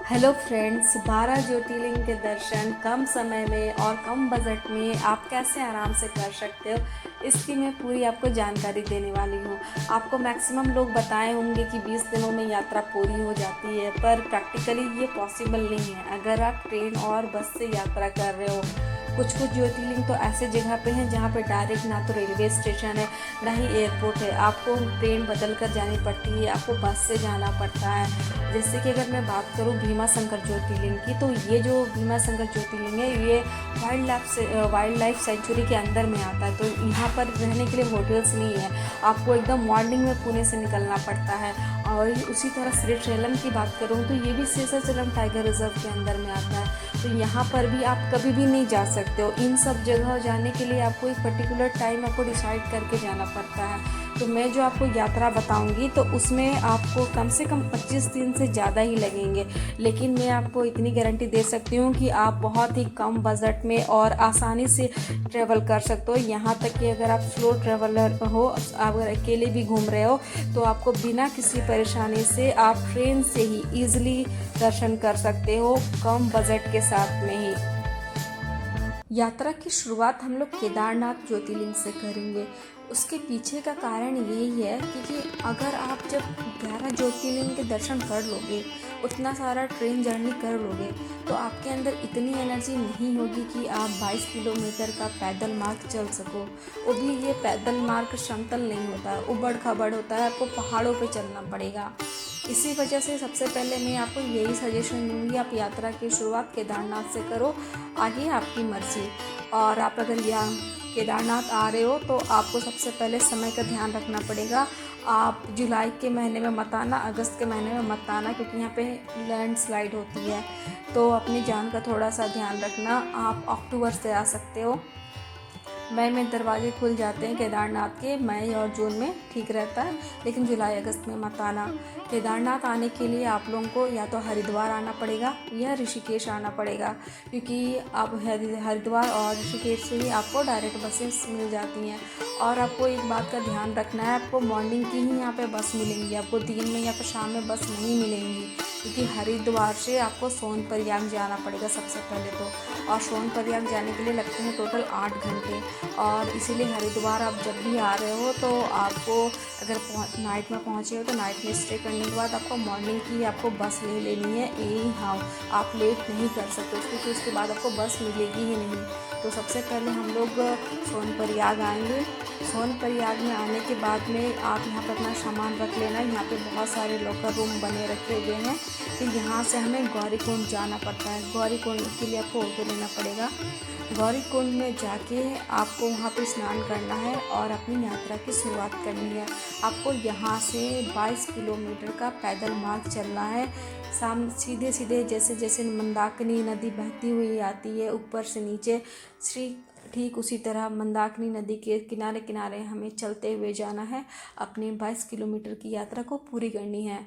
Hello friends, 12 ज्योतिर्लिंग के दर्शन कम समय में और कम बजट में आप कैसे आराम से कर सकते हो, इसकी मैं पूरी आपको जानकारी देने वाली हूँ। आपको मैक्सिमम लोग बताए होंगे कि 20 दिनों में यात्रा पूरी हो जाती है, पर प्रैक्टिकली ये पॉसिबल नहीं है अगर आप ट्रेन और बस से यात्रा कर रहे हो। कुछ कुछ ज्योतिर्लिंग तो ऐसे जगह पे हैं जहाँ पे डायरेक्ट ना तो रेलवे स्टेशन है ना ही एयरपोर्ट है, आपको ट्रेन बदल कर जानी पड़ती है, आपको बस से जाना पड़ता है। जैसे कि अगर मैं बात करूँ भीमा शंकर ज्योतिर्लिंग की, तो ये जो भीमा शंकर ज्योतिर्लिंग है ये वाइल्ड लाइफ सेंचुरी के अंदर में आता है। तो यहाँ पर रहने के लिए होटल्स नहीं है, आपको एकदम मॉर्निंग में पुणे से निकलना पड़ता है। और उसी तरह श्रीशैलम की बात करूँ तो ये भी श्रीशैलम टाइगर रिजर्व के अंदर में आता है। तो यहाँ पर भी आप कभी भी नहीं जा सकते हो। इन सब जगह जाने के लिए आपको एक पर्टिकुलर टाइम आपको डिसाइड करके जाना पड़ता है। तो मैं जो आपको यात्रा बताऊंगी तो उसमें आपको कम से कम 25 दिन से ज़्यादा ही लगेंगे, लेकिन मैं आपको इतनी गारंटी दे सकती हूँ कि आप बहुत ही कम बजट में और आसानी से ट्रैवल कर सकते हो। यहाँ तक कि अगर आप स्लो ट्रैवलर हो, आप अगर अकेले भी घूम रहे हो, तो आपको बिना किसी परेशानी से आप ट्रेन से ही ईजिली दर्शन कर सकते हो, कम बजट के साथ में ही। यात्रा की शुरुआत हम लोग केदारनाथ ज्योतिर्लिंग से करेंगे। उसके पीछे का कारण यही है क्योंकि अगर आप जब 11 ज्योतिर्लिंग के दर्शन कर लोगे, उतना सारा ट्रेन जर्नी कर लोगे, तो आपके अंदर इतनी एनर्जी नहीं होगी कि आप 22 किलोमीटर का पैदल मार्ग चल सको। वो भी ये पैदल मार्ग समतल नहीं होता है, उबड़ खाबड़ होता है, आपको पहाड़ों पे चलना पड़ेगा। इसी वजह से सबसे पहले मैं आपको यही सजेशन दूंगी, आप यात्रा की शुरुआत केदारनाथ से करो, आगे आपकी मर्जी। और आप अगर यहाँ केदारनाथ आ रहे हो तो आपको सबसे पहले समय का ध्यान रखना पड़ेगा। आप जुलाई के महीने में मत आना, अगस्त के महीने में मत आना, क्योंकि यहाँ पे लैंडस्लाइड होती है। तो अपनी जान का थोड़ा सा ध्यान रखना। आप अक्टूबर से आ सकते हो। मई में दरवाजे खुल जाते हैं केदारनाथ के, मई और जून में ठीक रहता है, लेकिन जुलाई अगस्त में मत आना। केदारनाथ आने के लिए आप लोगों को या तो हरिद्वार आना पड़ेगा या ऋषिकेश आना पड़ेगा, क्योंकि आप हरिद्वार और ऋषिकेश से ही आपको डायरेक्ट बसेस मिल जाती हैं। और आपको एक बात का ध्यान रखना है, आपको मॉर्निंग की ही यहाँ पे बस मिलेंगी, आपको दिन में या फिर शाम में बस नहीं मिलेंगी, क्योंकि हरिद्वार से आपको सोनप्रयाग जाना पड़ेगा सबसे पहले तो। और सोनप्रयाग जाने के लिए लगते हैं टोटल 8 घंटे। और इसीलिए हरिद्वार आप जब भी आ रहे हो तो आपको अगर नाइट में पहुँचे हो तो नाइट में स्टे करने के बाद आपको मॉर्निंग की आपको बस ले लेनी है। हाँ, आप लेट नहीं कर सकते क्योंकि उसके बाद आपको बस मिलेगी ही नहीं। तो सबसे पहले हम लोग सोनप्रयाग आएंगे। सोनप्रयाग में आने के बाद में आप यहाँ पर अपना सामान रख लेना। यहाँ पे बहुत सारे लॉकर रूम बने रखे हुए हैं। फिर यहाँ से हमें गौरीकुंड जाना पड़ता है। गौरीकुंड के लिए आपको ऑटो लेना पड़ेगा। गौरीकुंड में जाके आपको वहाँ पे स्नान करना है और अपनी यात्रा की शुरुआत करनी है। आपको यहाँ से 22 किलोमीटर का पैदल मार्ग चलना है। सीधे सीधे जैसे जैसे मंदाकिनी नदी बहती हुई आती है ऊपर से नीचे, ठीक उसी तरह मंदाकिनी नदी के किनारे किनारे हमें चलते हुए जाना है। अपनी 22 किलोमीटर की यात्रा को पूरी करनी है।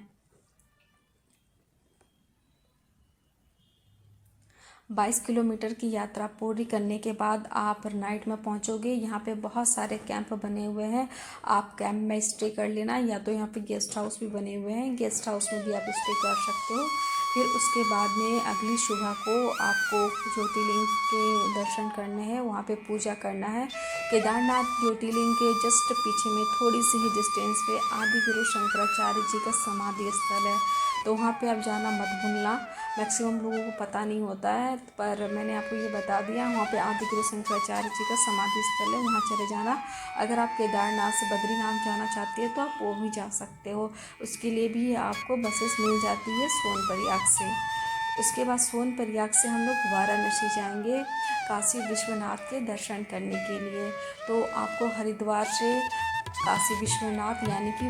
22 किलोमीटर की यात्रा पूरी करने के बाद आप नाइट में पहुंचोगे। यहाँ पे बहुत सारे कैंप बने हुए हैं, आप कैंप में स्टे कर लेना, या तो यहाँ पे गेस्ट हाउस भी बने हुए हैं, गेस्ट हाउस में भी आप स्टे कर सकते हो। फिर उसके बाद में अगली सुबह को आपको ज्योतिर्लिंग के दर्शन करने हैं, वहाँ पे पूजा करना है। केदारनाथ ज्योतिर्लिंग के जस्ट पीछे में थोड़ी सी ही डिस्टेंस पे आदि गुरु शंकराचार्य जी का समाधि स्थल है, तो वहाँ पे आप जाना मत भूलना। मैक्सिमम लोगों को पता नहीं होता है, पर मैंने आपको ये बता दिया। वहाँ पे आदि गुरु शंकराचार्य जी का समाधि स्थल है, वहाँ चले जाना। अगर आप केदारनाथ से बद्रीनाथ जाना चाहते हैं तो आप वो भी जा सकते हो, उसके लिए भी आपको बसेस मिल जाती है सोनप्रयाग से। उसके बाद सोनप्रयाग से हम लोग वाराणसी जाएंगे काशी विश्वनाथ के दर्शन करने के लिए। तो आपको हरिद्वार से काशी विश्वनाथ यानी कि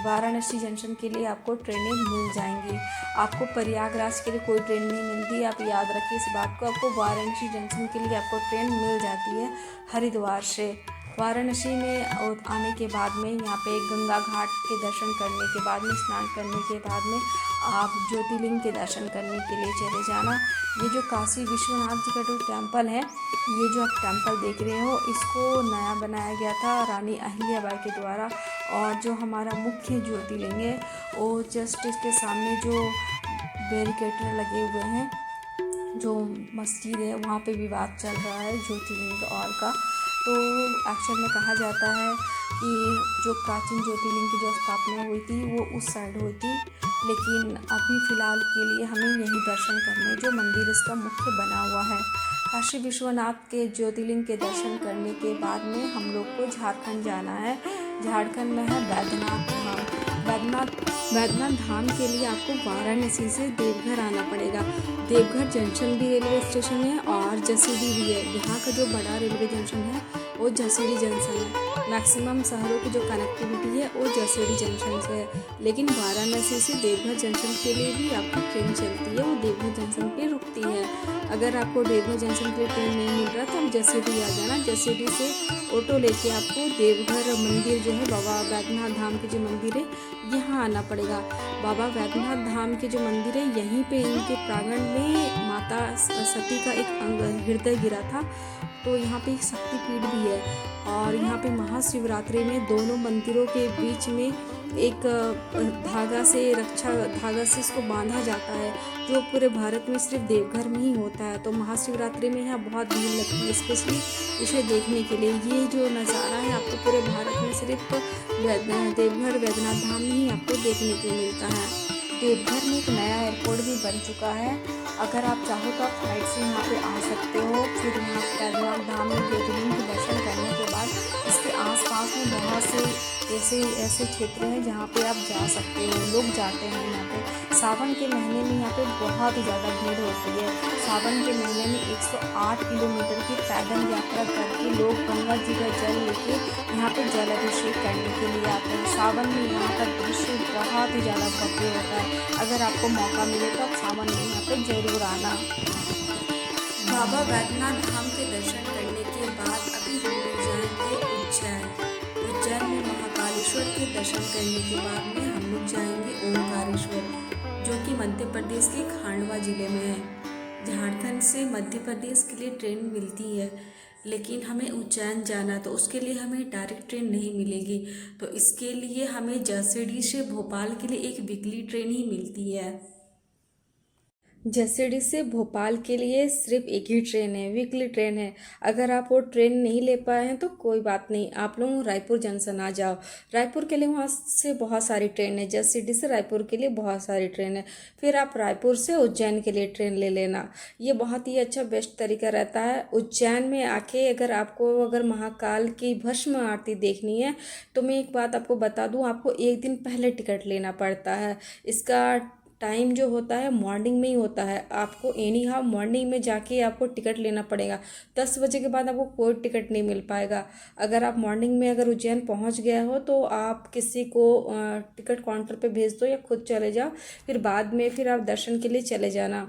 वाराणसी जंक्शन के लिए आपको ट्रेनें मिल जाएंगी। आपको प्रयागराज के लिए कोई ट्रेन नहीं मिलती, आप याद रखिए इस बात को। आपको वाराणसी जंक्शन के लिए आपको ट्रेन मिल जाती है हरिद्वार से। वाराणसी में आने के बाद में यहाँ पे गंगा घाट के दर्शन करने के बाद में, स्नान करने के बाद में आप ज्योतिर्लिंग के दर्शन करने के लिए चले जाना। ये जो काशी विश्वनाथ जी का जो टेम्पल है, ये जो आप टेम्पल देख रहे हो, इसको नया बनाया गया था रानी अहिल्याबाई के द्वारा। और जो हमारा मुख्य ज्योतिर्लिंग है वो जस्ट इसके सामने जो बैरिकेटर लगे हुए हैं। जो मस्जिद है वहाँ पे विवाद चल रहा है ज्योतिर्लिंग और का। तो एक्चुअल में कहा जाता है कि जो प्राचीन ज्योतिर्लिंग की जो स्थापना हुई थी वो उस साइड हुई थी, लेकिन अभी फ़िलहाल के लिए हमें यही दर्शन करने जो मंदिर इसका मुख्य बना हुआ है। काशी विश्वनाथ के ज्योतिर्लिंग के दर्शन करने के बाद में हम लोग को झारखंड जाना है। झारखंड में है बैद्यनाथ धाम। बैद्यनाथ धाम के लिए आपको वाराणसी से देवघर आना पड़ेगा। देवघर जंक्शन भी रेलवे स्टेशन है और जसीडीह भी है। यहाँ का जो बड़ा रेलवे जंक्शन है वो जसीडीह जंक्शन है। मैक्सिमम शहरों की जो कनेक्टिविटी है वो जसीडीह जंक्शन से है, लेकिन वाराणसी से देवघर जंक्शन के लिए भी आपकी ट्रेन चलती है, वो देवघर जंक्शन पे रुकती है। अगर आपको देवघर जंक्शन पे ट्रेन नहीं मिल रहा तो आप जसीडीह आ जाना। जसीडीह से ऑटो लेके आपको देवघर मंदिर जो है, बाबा बैद्यनाथ धाम के जो मंदिर है यहाँ आना पड़ेगा। बाबा बैद्यनाथ धाम के जो मंदिर है यहीं पे इनके प्रांगण में माता सती का एक हृदय गिरा था, तो यहाँ पे एक शक्तिपीठ भी है। और यहाँ पे महाशिवरात्रि में दोनों मंदिरों के बीच में एक धागा से इसको बांधा जाता है, जो पूरे भारत में सिर्फ देवघर में ही होता है। तो महाशिवरात्रि में यहाँ बहुत भीड़ लगती है स्पेशली इसे देखने के लिए। ये जो नज़ारा है आपको पूरे भारत में सिर्फ देवघर बैद्यनाथ धाम में ही आपको देखने को मिलता है। देवघर में एक नया एयरपोर्ट भी बन चुका है। अगर आप चाहो तो आप फ्लाइट से यहाँ पे आ सकते हो। फिर यहाँ बैद्यनाथ धाम में ज्योतिर्लिंग के दर्शन करने के बाद इसके आसपास में बहुत से ऐसे क्षेत्र हैं जहाँ पे आप जा सकते हो। लोग जाते हैं यहाँ पे। सावन के महीने में यहाँ पे बहुत ही ज़्यादा भीड़ होती है। सावन के महीने में 108 किलोमीटर की पैदल यात्रा करके लोग गंगा जी का जल लेके यहाँ पे जल अभिषेक करने के लिए आते हैं। सावन में यहाँ का दृश्य बहुत ही ज़्यादा भव्य होता है। अगर आपको मौका मिले तो आप सावन में यहाँ पे ज़रूर आना। बाबा बैद्यनाथ धाम के दर्शन करने के बाद अभी हम लोग जाएंगे उज्जैन में महाकालेश्वर के दर्शन करने के बाद में हम लोग जाएंगे ओमकारेश्वर, जो कि मध्य प्रदेश के खांडवा ज़िले में है। झारखंड से मध्य प्रदेश के लिए ट्रेन मिलती है, लेकिन हमें उज्जैन जाना तो उसके लिए हमें डायरेक्ट ट्रेन नहीं मिलेगी। तो इसके लिए हमें जसीडीह से भोपाल के लिए एक वीकली ट्रेन ही मिलती है। जसीडीह से भोपाल के लिए सिर्फ एक ही ट्रेन है, वीकली ट्रेन है। अगर आप वो ट्रेन नहीं ले पाए हैं तो कोई बात नहीं, आप लोग रायपुर जंक्शन आ जाओ। रायपुर के लिए वहाँ से बहुत सारी ट्रेन है। जसीडीह से रायपुर के लिए बहुत सारी ट्रेन है। फिर आप रायपुर से उज्जैन के लिए ट्रेन ले लेना। ये बहुत ही अच्छा बेस्ट तरीका रहता है। उज्जैन में आके अगर महाकाल की भस्म आरती देखनी है तो मैं एक बात आपको बता दूँ, आपको एक दिन पहले टिकट लेना पड़ता है। इसका टाइम जो होता है मॉर्निंग में ही होता है। आपको एनी हाउ मॉर्निंग में जाके आपको टिकट लेना पड़ेगा। 10 बजे के बाद आपको कोई टिकट नहीं मिल पाएगा। अगर आप मॉर्निंग में अगर उज्जैन पहुंच गए हो तो आप किसी को टिकट काउंटर पे भेज दो या खुद चले जाओ, फिर बाद में फिर आप दर्शन के लिए चले जाना।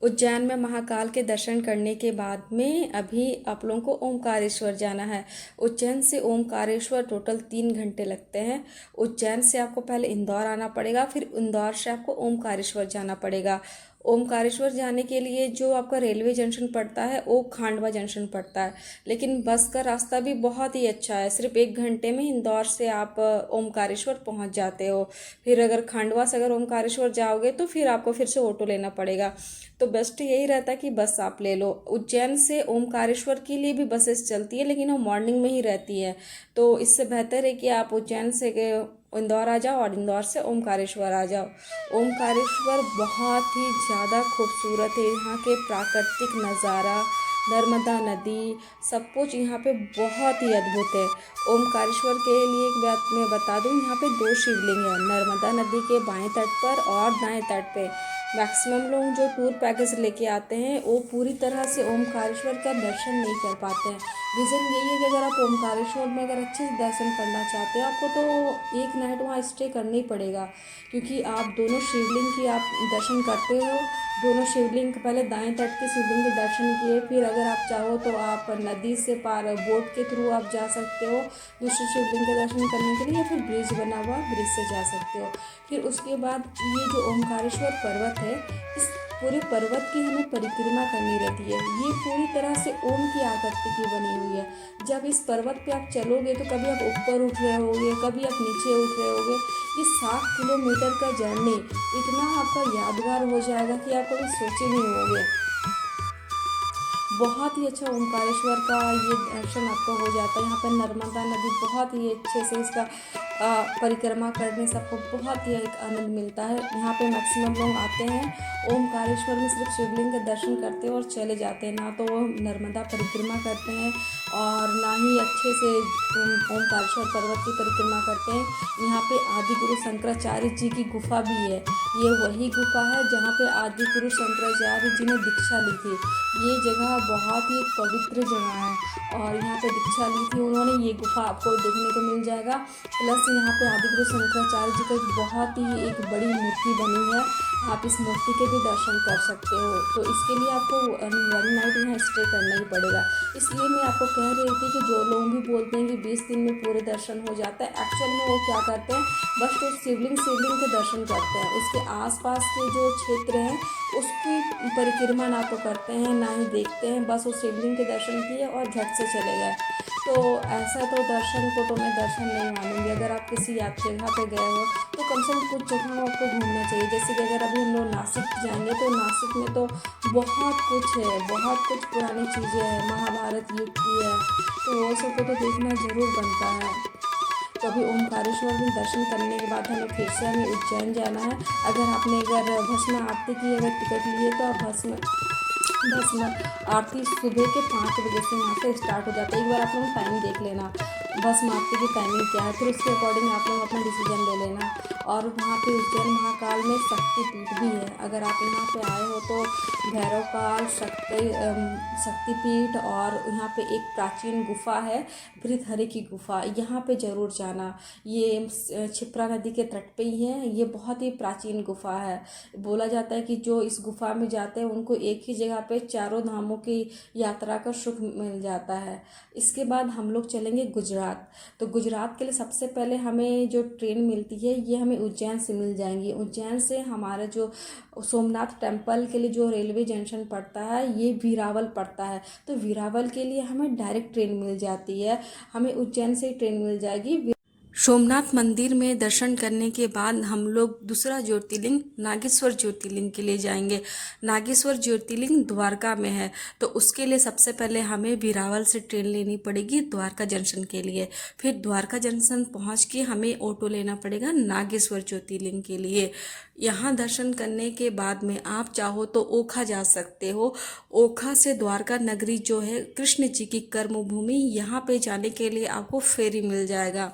उज्जैन में महाकाल के दर्शन करने के बाद में अभी आप लोगों को ओमकारेश्वर जाना है। उज्जैन से ओमकारेश्वर टोटल 3 घंटे लगते हैं। उज्जैन से आपको पहले इंदौर आना पड़ेगा, फिर इंदौर से आपको ओमकारेश्वर जाना पड़ेगा। ओमकारेश्वर जाने के लिए जो आपका रेलवे जंक्शन पड़ता है वो खांडवा जंक्शन पड़ता है, लेकिन बस का रास्ता भी बहुत ही अच्छा है। सिर्फ 1 घंटे में इंदौर से आप ओमकारेश्वर पहुंच जाते हो। फिर अगर खांडवा से अगर ओमकारेश्वर जाओगे तो फिर आपको फिर से ऑटो लेना पड़ेगा। तो बेस्ट यही रहता है कि बस आप ले लो। उज्जैन से ओमकारेश्वर के लिए भी बसेस चलती है, लेकिन वो मॉर्निंग में ही रहती है। तो इससे बेहतर है कि आप उज्जैन से इंदौर आ जाओ और इंदौर से ओमकारेश्वर आ जाओ। ओमकारेश्वर बहुत ही ज़्यादा खूबसूरत है। यहाँ के प्राकृतिक नज़ारा, नर्मदा नदी, सब कुछ यहाँ पे बहुत ही अद्भुत है। ओमकारेश्वर के लिए एक बात मैं बता दूँ, यहाँ पे 2 शिवलिंग हैं, नर्मदा नदी के बाएं तट पर और दाएं तट पे। मैक्सिमम लोग जो टूर पैकेज लेके आते हैं वो पूरी तरह से ओमकारेश्वर का दर्शन नहीं कर पाते हैं। रीज़न यही है कि अगर आप ओमकारेश्वर में अगर अच्छे से दर्शन करना चाहते हैं आपको तो 1 नाइट वहाँ स्टे करना ही पड़ेगा, क्योंकि आप दोनों शिवलिंग की आप दर्शन करते हो। दोनों शिवलिंग पहले दाएं तट के शिवलिंग के दर्शन किए, फिर अगर आप चाहो तो आप नदी से पार बोट के थ्रू आप जा सकते हो दूसरे शिवलिंग के दर्शन करने के लिए, या फिर ब्रिज बना हुआ ब्रिज से जा सकते हो। फिर उसके बाद ये जो ओमकारेश्वर पर्वत है, इस पूरे पर्वत की हमें परिक्रमा करनी रहती है। ये पूरी तरह से ओम की आकृति की बनी हुई है। जब इस पर्वत पे आप चलोगे तो कभी आप ऊपर उठ रहे होगे, कभी आप नीचे उठ रहे होगे। इस 7 किलोमीटर का जर्नी इतना आपका यादगार हो जाएगा कि आप कभी सोचे नहीं होगे। बहुत ही अच्छा ओंकारेश्वर का ये दर्शन आपको हो जाता है। यहाँ पर नर्मदा नदी बहुत ही अच्छे से इसका परिक्रमा करने से आपको बहुत ही एक आनंद मिलता है। यहाँ पे मैक्सिमम लोग आते हैं, ओंकारेश्वर में सिर्फ शिवलिंग का दर्शन करते हैं और चले जाते हैं, ना तो वो नर्मदा परिक्रमा करते हैं और ना ही अच्छे से ओंकारेश्वर पर्वत की परिक्रमा करते हैं। यहाँ पे आदि गुरु शंकराचार्य जी की गुफा भी है। ये वही गुफा है जहाँ पे आदि गुरु शंकराचार्य जी ने दीक्षा ली थी। ये जगह बहुत ही पवित्र जगह है और यहाँ पे दीक्षा ली थी उन्होंने। ये गुफा आपको देखने को मिल जाएगा। प्लस यहाँ पे आदि गुरु शंकराचार्य जी का बहुत ही एक बड़ी मूर्ति बनी है। आप इस मूर्ति के भी दर्शन कर सकते हो। तो इसके लिए आपको 1 नाइट यहाँ स्टे करना ही पड़ेगा। इसलिए मैं आपको कह रही थी कि जो लोग भी बोलते हैं कि 20 दिन में पूरे दर्शन हो जाता है, एक्चुअल में वो क्या करते हैं, बस तो शिवलिंग के दर्शन करते हैं। उसके आसपास के जो क्षेत्र हैं उसकी परिक्रमा ना तो करते हैं ना ही देखते हैं, बस वो शिवलिंग के दर्शन किए और झट से चले गए। तो ऐसा तो दर्शन को तो मैं दर्शन नहीं मानूंगी। अगर आप किसी जगह पे गए हो तो कम से कम कुछ जगह आपको घूमना चाहिए। जैसे कि अगर अभी हम लोग नासिक जाएंगे तो नासिक में तो बहुत कुछ है, बहुत कुछ पुरानी चीज़ें हैं, महाभारत युग की है, तो वो सबको तो देखना ज़रूर बनता है। तो अभी ओंकारेश्वर में दर्शन करने के बाद हमें फिर से हमें उज्जैन जाना है। अगर भस्म आरती की अगर टिकट लिए तो आप भस्म आरती सुबह के 5 बजे से यहाँ से स्टार्ट हो जाता है। एक बार आप लोग टाइम देख लेना भस्म आरती की टाइमिंग क्या है, फिर उसके अकॉर्डिंग आप लोग अपना डिसीजन ले लेना। और वहाँ पे उज्जैन महाकाल में शक्तिपीठ भी है। अगर आप यहाँ पे आए हो तो भैरवकाल शक्तिपीठ और यहाँ पे एक प्राचीन गुफा है भृतहरि की गुफा, यहाँ पे ज़रूर जाना। ये क्षिप्रा नदी के तट पे ही है। ये बहुत ही प्राचीन गुफा है। बोला जाता है कि जो इस गुफा में जाते हैं उनको एक ही जगह पे चारों धामों की यात्रा का सुख मिल जाता है। इसके बाद हम लोग चलेंगे गुजरात। तो गुजरात के लिए सबसे पहले हमें जो ट्रेन मिलती है ये हमें उज्जैन से मिल जाएंगी। उज्जैन से हमारा जो सोमनाथ टेम्पल के लिए जो रेलवे जंक्शन पड़ता है ये वीरावल पड़ता है। तो वीरावल के लिए हमें डायरेक्ट ट्रेन मिल जाती है। हमें उज्जैन से ही ट्रेन मिल जाएगी। सोमनाथ मंदिर में दर्शन करने के बाद हम लोग दूसरा ज्योतिर्लिंग नागेश्वर ज्योतिर्लिंग के लिए जाएंगे। नागेश्वर ज्योतिर्लिंग द्वारका में है। तो उसके लिए सबसे पहले हमें वीरावल से ट्रेन लेनी पड़ेगी द्वारका जंक्शन के लिए। फिर द्वारका जंक्शन पहुंच के हमें ऑटो लेना पड़ेगा नागेश्वर ज्योतिर्लिंग के लिए। यहाँ दर्शन करने के बाद में आप चाहो तो ओखा जा सकते हो। ओखा से द्वारका नगरी जो है कृष्ण जी की कर्मभूमि, यहाँ पे जाने के लिए आपको फेरी मिल जाएगा।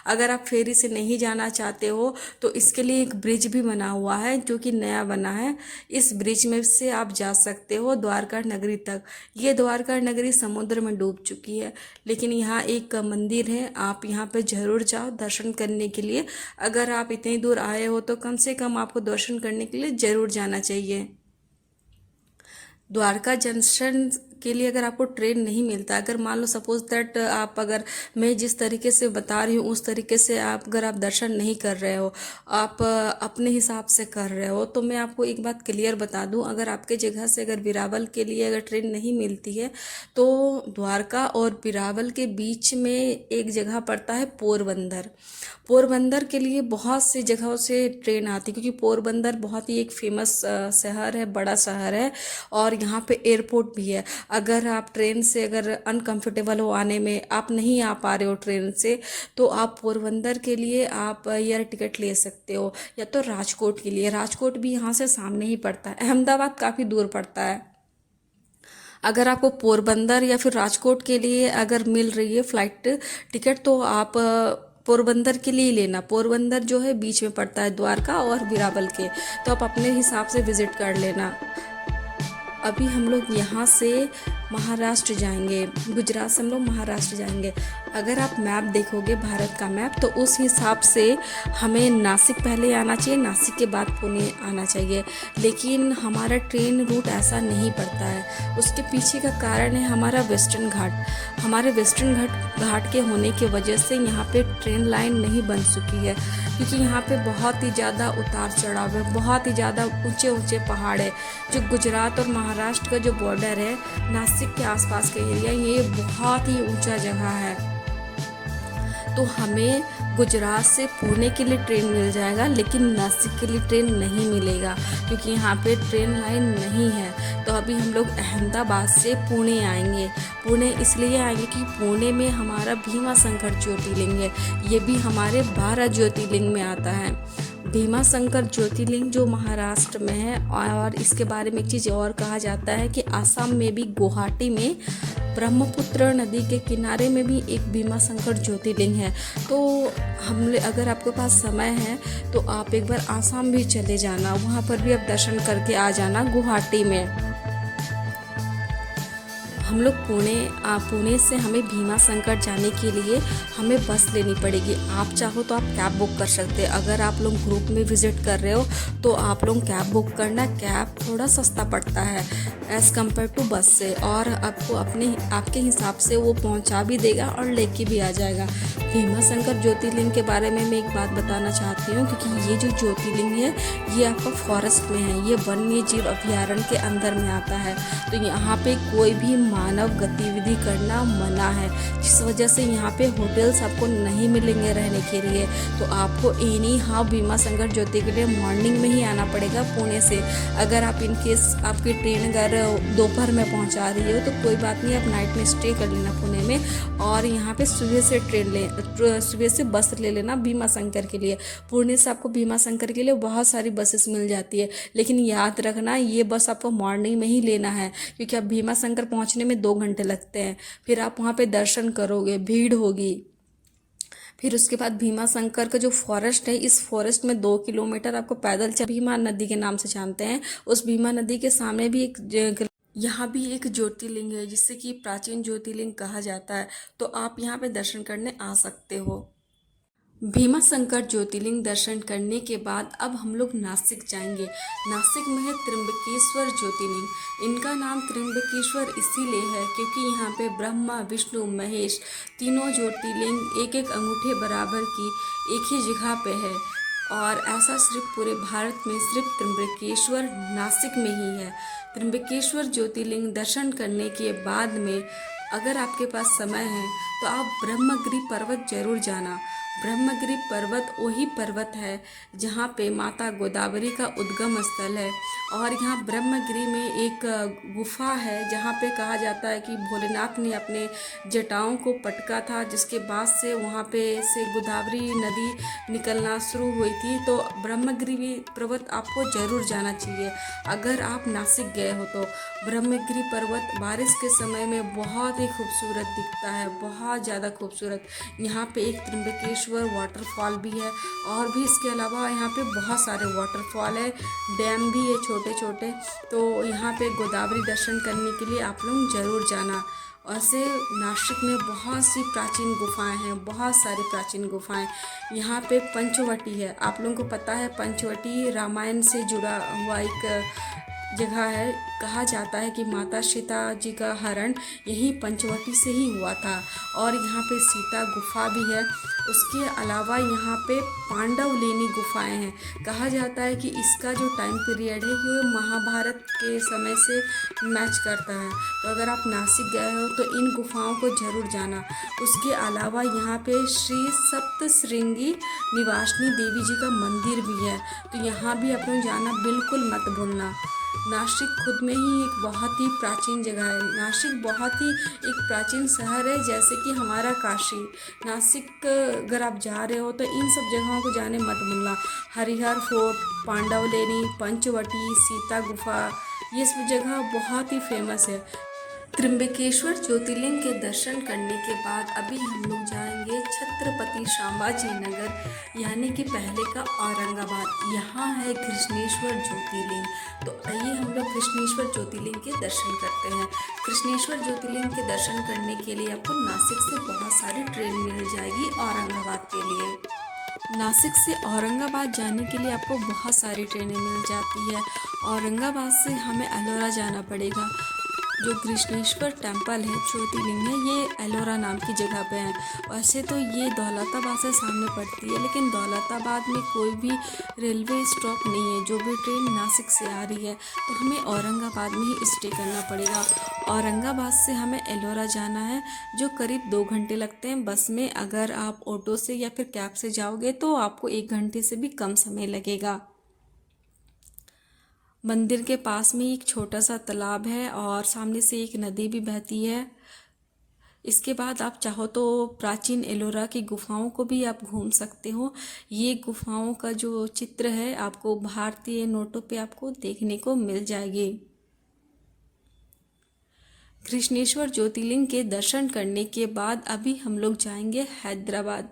अगर आप फेरी से नहीं जाना चाहते हो तो इसके लिए एक ब्रिज भी बना हुआ है जो कि नया बना है। इस ब्रिज में से आप जा सकते हो द्वारका नगरी तक। ये द्वारका नगरी समुद्र में डूब चुकी है, लेकिन यहाँ एक मंदिर है, आप यहाँ पे ज़रूर जाओ दर्शन करने के लिए। अगर आप इतनी दूर आए हो तो कम से कम आपको दर्शन करने के लिए ज़रूर जाना चाहिए। द्वारका जंक्शन के लिए अगर आपको ट्रेन नहीं मिलता, अगर मान लो सपोज दैट आप अगर मैं जिस तरीके से बता रही हूँ उस तरीके से अगर आप दर्शन नहीं कर रहे हो, आप अपने हिसाब से कर रहे हो, तो मैं आपको एक बात क्लियर बता दूँ, अगर आपके जगह से अगर वीरावल के लिए अगर ट्रेन नहीं मिलती है तो द्वारका और वीरावल के बीच में एक जगह पड़ता है पोरबंदर। पोरबंदर के लिए बहुत सी जगहों से ट्रेन आती है क्योंकि पोरबंदर बहुत ही एक फेमस शहर है, बड़ा शहर है और यहाँ पे एयरपोर्ट भी है। अगर आप ट्रेन से अगर अनकंफर्टेबल हो आने में, आप नहीं आ पा रहे हो ट्रेन से, तो आप पोरबंदर के लिए आप एयर टिकट ले सकते हो, या तो राजकोट के लिए। राजकोट भी यहाँ से सामने ही पड़ता है, अहमदाबाद काफ़ी दूर पड़ता है। अगर आपको पोरबंदर या फिर राजकोट के लिए अगर मिल रही है फ़्लाइट टिकट तो आप पोरबंदर के लिए लेना। पोरबंदर जो है बीच में पड़ता है द्वारका और वीरावल के, तो आप अपने हिसाब से विज़िट कर लेना। अभी हम लोग यहाँ से महाराष्ट्र जाएंगे, गुजरात से हम लोग महाराष्ट्र जाएंगे अगर आप मैप देखोगे भारत का मैप, तो उस हिसाब से हमें नासिक पहले आना चाहिए, नासिक के बाद पुणे आना चाहिए। लेकिन हमारा ट्रेन रूट ऐसा नहीं पड़ता है। उसके पीछे का कारण है हमारा वेस्टर्न घाट। हमारे वेस्टर्न घाट के होने की वजह से यहाँ पे ट्रेन लाइन नहीं बन चुकी है, क्योंकि यहाँ पे बहुत ही ज़्यादा उतार चढ़ाव है, बहुत ही ज़्यादा ऊंचे ऊंचे पहाड़ है। जो गुजरात और महाराष्ट्र का जो बॉर्डर है, नासिक के आसपास का एरिया, ये बहुत ही ऊंचा जगह है। तो हमें गुजरात से पुणे के लिए ट्रेन मिल जाएगा, लेकिन नासिक के लिए ट्रेन नहीं मिलेगा, क्योंकि यहाँ पे ट्रेन लाइन नहीं है। तो अभी हम लोग अहमदाबाद से पुणे आएंगे। पुणे इसलिए आएंगे कि पुणे में हमारा भीमा शंकर ज्योतिर्लिंग है। ये भी हमारे 12 ज्योतिर्लिंग में आता है। भीमा शंकर ज्योतिर्लिंग जो महाराष्ट्र में है, और इसके बारे में एक चीज़ और कहा जाता है कि आसाम में भी गुवाहाटी में ब्रह्मपुत्र नदी के किनारे में भी एक भीमा शंकर ज्योतिर्लिंग है। तो अगर आपके पास समय है तो आप एक बार आसाम भी चले जाना, वहाँ पर भी आप दर्शन करके आ जाना गुवाहाटी में। हम लोग पुणे से हमें भीमा शंकर जाने के लिए हमें बस लेनी पड़ेगी। आप चाहो तो आप कैब बुक कर सकते हैं। अगर आप लोग ग्रुप में विज़िट कर रहे हो तो आप लोग कैब बुक करना। कैब थोड़ा सस्ता पड़ता है एज़ कम्पेयर टू बस से, और आपको आपके हिसाब से वो पहुंचा भी देगा और लेके भी आ जाएगा। भीमा शंकर ज्योतिर्लिंग के बारे में मैं एक बात बताना चाहती हूँ, क्योंकि ये जो ज्योतिर्लिंग है ये आपका फॉरेस्ट में है, ये वन्य जीव अभयारण्य के अंदर में आता है। तो यहाँ पे कोई भी मानव गतिविधि करना मना है, जिस वजह से यहाँ पे होटल्स आपको नहीं मिलेंगे रहने के लिए। तो आपको एनी हाउ भीमा शंकर ज्योति के लिए मॉर्निंग में ही आना पड़ेगा पुणे से। अगर आप इनकेस आपकी ट्रेन अगर दोपहर में पहुँचा रही हो तो कोई बात नहीं, आप नाइट में स्टे कर लेना पुणे में, और यहाँ पे सुबह से बस ले लेना भीमा शंकर के लिए। पुणे से आपको भीमा शंकर के लिए बहुत सारी बसेस मिल जाती है, लेकिन याद रखना ये बस आपको मॉर्निंग में ही लेना है, क्योंकि आप भीमा शंकर पहुँचने में 2 घंटे लगते हैं। फिर आप वहाँ पे दर्शन करोगे, भीड़ होगी। फिर उसके बाद भीमा शंकर का जो फॉरेस्ट है, इस फॉरेस्ट में 2 किलोमीटर आपको पैदल भीमा नदी के नाम से जानते हैं। उस भीमा नदी के सामने भी यहाँ भी एक ज्योतिर्लिंग है, जिससे कि प्राचीन ज्योतिर्लिंग कहा जाता है। तो आप यहाँ पे दर्शन करने आ सकते हो। भीमा शंकर ज्योतिर्लिंग दर्शन करने के बाद अब हम लोग नासिक जाएंगे। नासिक में है त्र्यंबकेश्वर ज्योतिर्लिंग। इनका नाम त्र्यंबकेश्वर इसीलिए है क्योंकि यहाँ पे ब्रह्मा, विष्णु, महेश तीनों ज्योतिर्लिंग एक एक अंगूठे बराबर की एक ही जगह पे है, और ऐसा सिर्फ पूरे भारत में सिर्फ त्र्यंबकेश्वर नासिक में ही है। त्र्यंबकेश्वर ज्योतिर्लिंग दर्शन करने के बाद में अगर आपके पास समय है तो आप ब्रह्मगिरि पर्वत जरूर जाना। ब्रह्मगिरि पर्वत वही पर्वत है जहाँ पे माता गोदावरी का उद्गम स्थल है, और यहाँ ब्रह्मगिरि में एक गुफा है जहाँ पे कहा जाता है कि भोलेनाथ ने अपने जटाओं को पटका था, जिसके बाद से वहाँ पे से गोदावरी नदी निकलना शुरू हुई थी। तो ब्रह्मगिरि पर्वत आपको ज़रूर जाना चाहिए अगर आप नासिक गए हो तो। ब्रह्मगिरि पर्वत बारिश के समय में बहुत ही खूबसूरत दिखता है, बहुत ज़्यादा खूबसूरत। यहाँ पे एक त्र्यंबकेश्वर वाटरफॉल भी है, और भी इसके अलावा यहाँ पे बहुत सारे वाटरफॉल है, डैम भी है छोटे छोटे। तो यहाँ पे गोदावरी दर्शन करने के लिए आप लोग ज़रूर जाना। ऐसे नासिक में बहुत सी प्राचीन गुफाएं हैं, बहुत सारी प्राचीन गुफाएं। यहाँ पे पंचवटी है, आप लोगों को पता है पंचवटी रामायण से जुड़ा हुआ एक जगह है। कहा जाता है कि माता सीता जी का हरण यही पंचवटी से ही हुआ था, और यहाँ पे सीता गुफा भी है। उसके अलावा यहाँ पे पांडवलेनी गुफाएं हैं। कहा जाता है कि इसका जो टाइम पीरियड है ये महाभारत के समय से मैच करता है। तो अगर आप नासिक गए हो तो इन गुफाओं को ज़रूर जाना। उसके अलावा यहाँ पे श्री सप्तश्रृंगी निवासिनी देवी जी का मंदिर भी है, तो यहाँ भी आप लोग जाना बिल्कुल मत भूलना। नासिक खुद में ही एक बहुत ही प्राचीन जगह है। नासिक बहुत ही एक प्राचीन शहर है, जैसे कि हमारा काशी। नासिक अगर आप जा रहे हो तो इन सब जगहों को जाने मत भूलना। हरिहर फोर्ट, पांडवलेनी, पंचवटी, सीता गुफा, ये सब जगह बहुत ही फेमस है। त्र्यंबकेश्वर ज्योतिर्लिंग के दर्शन करने के बाद अभी हम लोग जाएंगे छत्रपति संभाजी नगर यानी कि पहले का औरंगाबाद। यहाँ है कृष्णेश्वर ज्योतिर्लिंग। तो आइए हम लोग कृष्णेश्वर ज्योतिर्लिंग के दर्शन करते हैं। कृष्णेश्वर ज्योतिर्लिंग के दर्शन करने के लिए आपको नासिक से बहुत सारी ट्रेन मिल जाएगी औरंगाबाद के लिए। नासिक से औरंगाबाद जाने के लिए आपको बहुत सारी ट्रेनें मिल जाती है। औरंगाबाद से हमें एलोरा जाना पड़ेगा। जो कृष्णेश्वर टेम्पल है ज्योतिर्लिंग है, ये एलोरा नाम की जगह पे है। वैसे तो ये दौलताबाद से सामने पड़ती है, लेकिन दौलताबाद में कोई भी रेलवे स्टॉप नहीं है। जो भी ट्रेन नासिक से आ रही है तो हमें औरंगाबाद में ही स्टे करना पड़ेगा। औरंगाबाद से हमें एलोरा जाना है, जो करीब 2 घंटे लगते हैं बस में। अगर आप ऑटो से या फिर कैब से जाओगे तो आपको 1 घंटे से भी कम समय लगेगा। मंदिर के पास में एक छोटा सा तालाब है और सामने से एक नदी भी बहती है। इसके बाद आप चाहो तो प्राचीन एलोरा की गुफाओं को भी आप घूम सकते हो। ये गुफाओं का जो चित्र है आपको भारतीय नोटों पे आपको देखने को मिल जाएगी। कृष्णेश्वर ज्योतिर्लिंग के दर्शन करने के बाद अभी हम लोग जाएंगे हैदराबाद,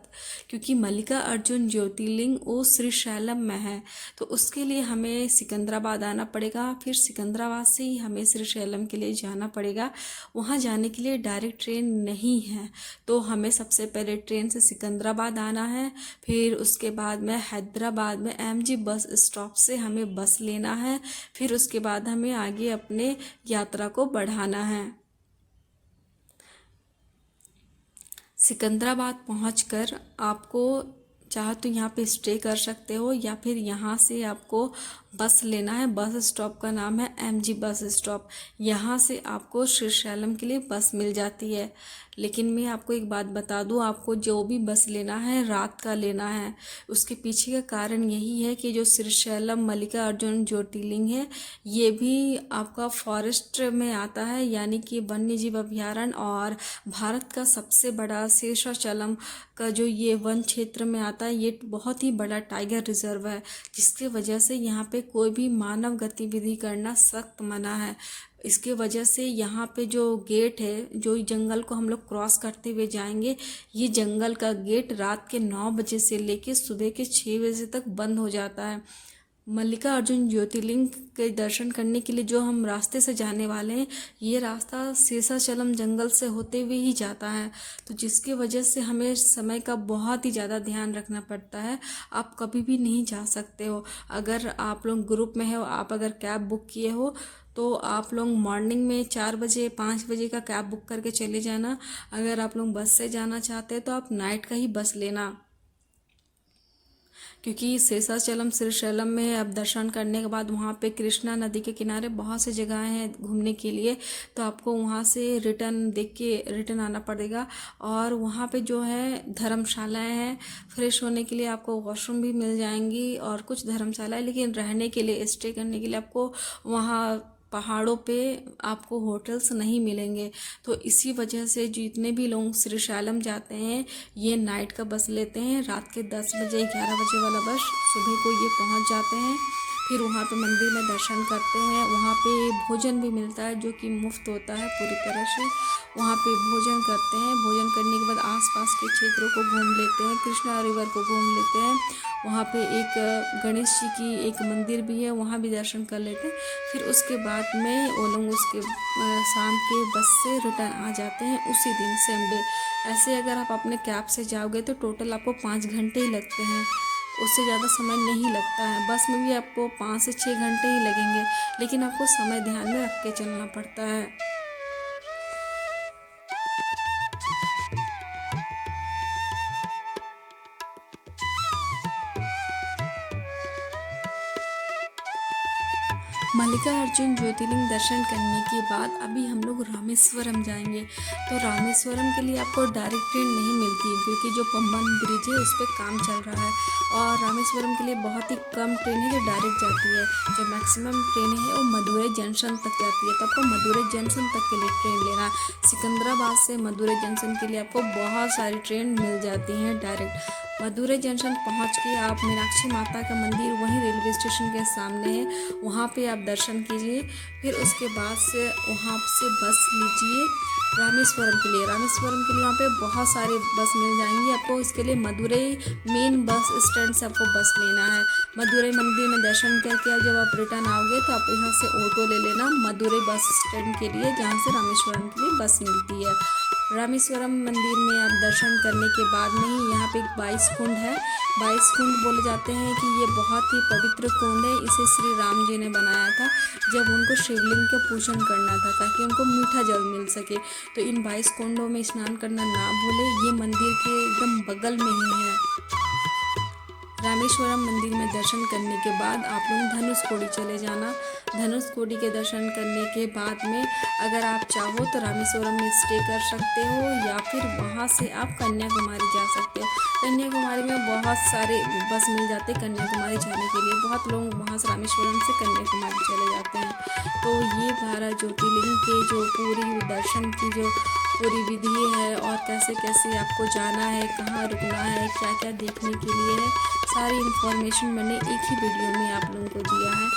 क्योंकि मल्लिका अर्जुन ज्योतिर्लिंग वो श्रीशैलम में है। तो उसके लिए हमें सिकंदराबाद आना पड़ेगा, फिर सिकंदराबाद से ही हमें श्रीशैलम के लिए जाना पड़ेगा। वहाँ जाने के लिए डायरेक्ट ट्रेन नहीं है, तो हमें सबसे पहले ट्रेन से सिकंदराबाद आना है। फिर उसके बाद में हैदराबाद में MG बस स्टॉप से हमें बस लेना है। फिर उसके बाद हमें आगे अपने यात्रा को बढ़ाना है। सिकंदराबाद पहुंचकर आपको चाहे तो यहाँ पे स्टे कर सकते हो, या फिर यहाँ से आपको बस लेना है। बस स्टॉप का नाम है MG बस स्टॉप। यहाँ से आपको श्रीशैलम के लिए बस मिल जाती है। लेकिन मैं आपको एक बात बता दूँ, आपको जो भी बस लेना है रात का लेना है। उसके पीछे का कारण यही है कि जो श्रीशैलम मल्लिका अर्जुन ज्योतिर्लिंग है, ये भी आपका फॉरेस्ट में आता है, यानी कि वन्य जीव अभयारण्य, और भारत का सबसे बड़ा शेषाचलम का जो ये वन क्षेत्र में आता है, ये बहुत ही बड़ा टाइगर रिजर्व है। जिसके वजह से यहाँ पे कोई भी मानव गतिविधि करना सख्त मना है। इसके वजह से यहाँ पे जो गेट है, जो जंगल को हम लोग क्रॉस करते हुए जाएंगे, ये जंगल का गेट रात के 9 बजे से लेके सुबह के 6 बजे तक बंद हो जाता है। मल्लिका अर्जुन ज्योतिर्लिंग के दर्शन करने के लिए जो हम रास्ते से जाने वाले हैं, ये रास्ता शेषाचलम जंगल से होते हुए ही जाता है। तो जिसकी वजह से हमें समय का बहुत ही ज़्यादा ध्यान रखना पड़ता है। आप कभी भी नहीं जा सकते हो। अगर आप लोग ग्रुप में हो, आप अगर कैब बुक किए हो, तो आप लोग मॉर्निंग में 4 बजे 5 बजे का कैब बुक करके चले जाना। अगर आप लोग बस से जाना चाहते हैं तो आप नाइट का ही बस लेना, क्योंकि शेषाचलम श्रीशैलम में अब दर्शन करने के बाद वहाँ पे कृष्णा नदी के किनारे बहुत सी जगहें हैं घूमने के लिए। तो आपको वहाँ से रिटर्न देख के रिटर्न आना पड़ेगा। और वहाँ पे जो है धर्मशालाएं हैं, फ्रेश होने के लिए आपको वॉशरूम भी मिल जाएंगी और कुछ धर्मशालाएं, लेकिन रहने के लिए स्टे करने के लिए आपको वहाँ पहाड़ों पे आपको होटल्स नहीं मिलेंगे। तो इसी वजह से जितने भी लोग श्रीशैलम जाते हैं, ये नाइट का बस लेते हैं। रात के 10 बजे 11 बजे वाला बस, सुबह को ये पहुंच जाते हैं। फिर वहाँ पे मंदिर में दर्शन करते हैं। वहाँ पे भोजन भी मिलता है जो कि मुफ्त होता है पूरी तरह से। वहाँ पे भोजन करते हैं। भोजन करने के बाद आसपास के क्षेत्रों को घूम लेते हैं, कृष्णा रिवर को घूम लेते हैं। वहाँ पे एक गणेश जी की एक मंदिर भी है, वहाँ भी दर्शन कर लेते हैं। फिर उसके बाद में वो लोग उसके शाम के बस से रिटर्न आ जाते हैं उसी दिन सेम डे। ऐसे अगर आप अपने कैब से जाओगे तो टोटल आपको 5 घंटे ही लगते हैं, उससे ज़्यादा समय नहीं लगता है। बस में भी आपको 5 से 6 घंटे ही लगेंगे, लेकिन आपको समय ध्यान में रख के चलना पड़ता है। मल्लिका अर्जुन ज्योतिर्लिंग दर्शन करने के बाद अभी हम लोग रामेश्वरम जाएंगे। तो रामेश्वरम के लिए आपको डायरेक्ट ट्रेन नहीं मिलती, क्योंकि जो पंबन ब्रिज है उस पर काम चल रहा है। और रामेश्वरम के लिए बहुत ही कम ट्रेन है जो डायरेक्ट जाती है। जो मैक्सिमम ट्रेन है वो मदुरई जंक्शन तक जाती है। तो आपको मदुरई जंक्शन तक के लिए ट्रेन लेना है। सिकंदराबाद से मदुरई जंक्शन के लिए आपको बहुत सारी ट्रेन मिल जाती हैं डायरेक्ट। मदुरई जंक्शन पहुंच के आप मीनाक्षी माता का मंदिर वहीं रेलवे स्टेशन के सामने है, वहाँ पे आप दर्शन कीजिए। फिर उसके बाद से वहाँ से बस लीजिए रामेश्वरम के लिए। रामेश्वरम के लिए वहाँ पे बहुत सारे बस मिल जाएंगी आपको। इसके लिए मदुरई मेन बस स्टैंड से आपको बस लेना है। मदुरई मंदिर में दर्शन करके जब आप रिटर्न आओगे तो आप यहाँ से ऑटो ले लेना मदुरई बस स्टैंड के लिए, जहाँ से रामेश्वरम के लिए बस मिलती है। रामेश्वरम मंदिर में आप दर्शन करने के बाद में ही यहाँ पे एक 22 कुंड है। 22 कुंड बोले जाते हैं कि ये बहुत ही पवित्र कुंड है। इसे श्री राम जी ने बनाया था जब उनको शिवलिंग का पूजन करना था, ताकि उनको मीठा जल मिल सके। तो इन 22 कुंडों में स्नान करना ना भूले। ये मंदिर के एकदम बगल में ही है। रामेश्वरम मंदिर में दर्शन करने के बाद आप लोग धनुषकोडी चले जाना। धनुषकोडी के दर्शन करने के बाद में अगर आप चाहो तो रामेश्वरम में स्टे कर सकते हो, या फिर वहाँ से आप कन्याकुमारी जा सकते हो। कन्याकुमारी में बहुत सारे बस मिल जाते हैं कन्याकुमारी जाने के लिए। बहुत लोग वहाँ से रामेश्वरम से कन्याकुमारी चले जाते हैं। तो ये 12 ज्योतिर्लिंग के जो पूरी दर्शन की जो पूरी विधि है, और कैसे कैसे आपको जाना है, कहाँ रुकना है, क्या क्या देखने के लिए है, सारी इन्फॉर्मेशन मैंने एक ही वीडियो में आप लोगों को दिया है।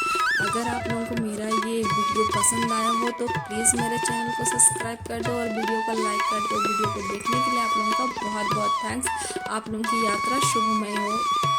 अगर आप लोगों को मेरा ये वीडियो पसंद आया हो तो प्लीज़ मेरे चैनल को सब्सक्राइब कर दो और वीडियो को लाइक कर दो। वीडियो को देखने के लिए आप लोगों का बहुत बहुत थैंक्स। आप लोगों की यात्रा शुभमय हो।